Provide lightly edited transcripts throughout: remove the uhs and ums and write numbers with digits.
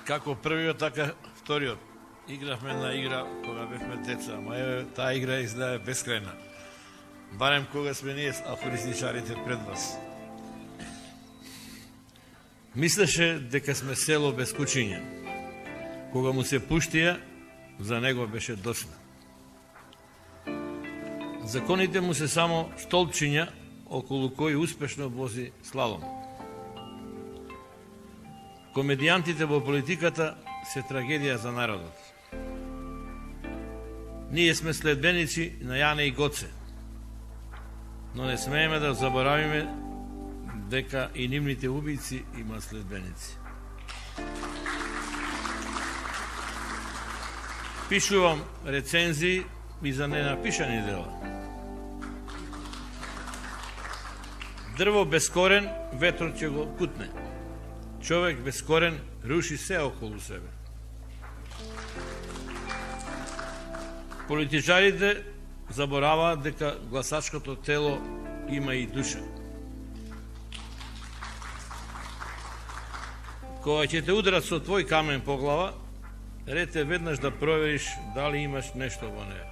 како првиот, така вториот. Игравме една игра кога бевме деца, ама еве таа игра изгледа бескрајна. Барем кога сме ние афористичарите пред вас. Мислеше дека сме село без кучиња. Кога му се пуштија, за него беше досна. Законите му се само столпчиња околу кои успешно вози слалом. Комедијантите во политиката се трагедија за народот. Ние сме следбеници на Јане и Гоце, но не смееме да заборавиме дека и нивните убици има следбеници. Пишувам рецензии и за ненапишани дела. Дрво без корен, ветрот ќе го кутне. Човек без корен руши се околу себе. Политичарите забораваат дека гласачкото тело има и душа. Кога ќе те ударат со твој камен по глава, рете веднаш да провериш дали имаш нешто во неја.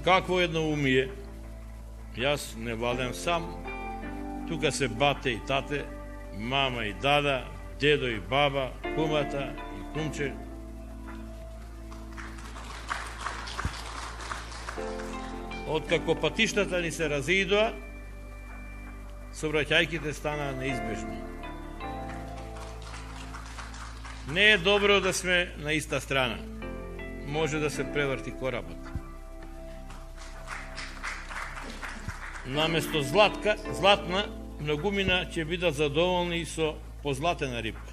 Какво едно умие, јас не владем сам, тука се бате и тате, мама и дада, дедо и баба, кумата и кумче. Откако патиштата ни се разидоа, сообраќајките станаа неизбежни. Не е добро да сме на иста страна. Може да се преврти коработ. Наместо златна, многумина ќе бидат задоволни со позлатена рибка.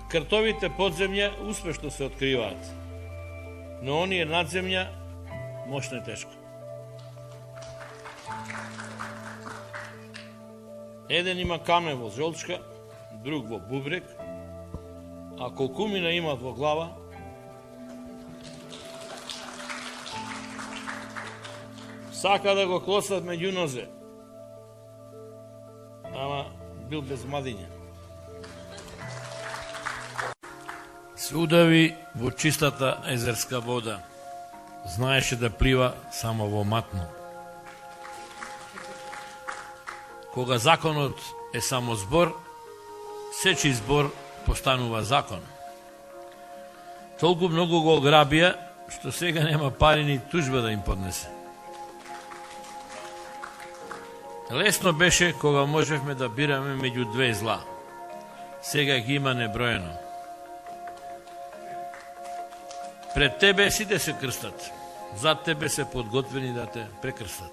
Кртовите подземја успешно се откриваат, но оние надземја мошне тешко. Еден има камен во жолчка, друг во бубрек, а колкумина имат во глава, сака да го клосат меѓу нозе, ама бил без младиња. Се удави во чистата езерска вода. Знаеше да плива само во матно. Кога законот е само збор, сечи збор постанува закон. Толку многу го ограбија, што сега нема пари ни тужба да им поднесе. Лесно беше кога можевме да бираме меѓу две зла. Сега ги има неброено. Пред тебе сите се крстат, зад тебе се подготвени да те прекрстат.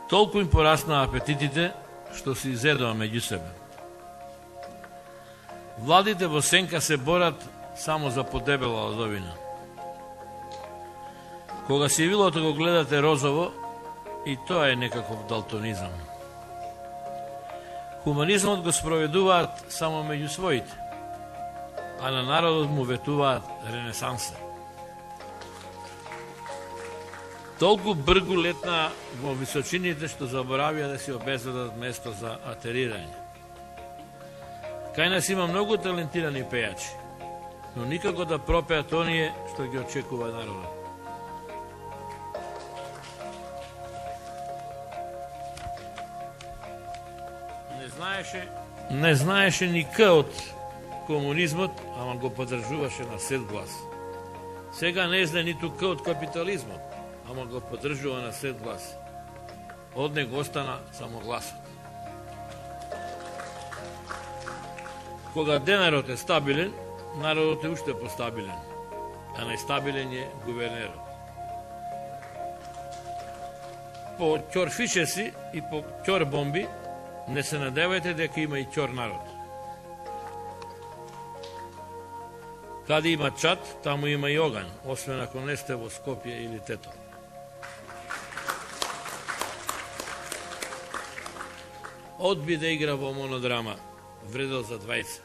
Толку им пораснаа апетитите, што се изедоа меѓу себе. Владите во сенка се борат само за подебела лозовина. Кога сивилото го гледате розово, и тоа е некаков далтонизам. Хуманизмот го спроведуваат само меѓу своите, а на народот му ветуваат ренесанса. Толку бргу летна во височините што заборавија да си обезбедат место за атерирање. Кај нас има многу талентирани пејачи, но никако да пропеат оние што ги очекува народот. Не знаеше ни К од комунизмот, ама го поддржуваше на сет глас. Сега не знае ниту К од капитализмот, ама го поддржува на сет глас. Од него остана само гласот. Кога денарот е стабилен, народот е уште постабилен, а најстабилен е гувернерот. По ќорфишеси и по ќор бомби не се надевајте дека има и ќор народ. Каде има чат, таму има и оган, освен ако не сте во Скопје или Тето. Одби да игра во монодрама, вредел за двајца.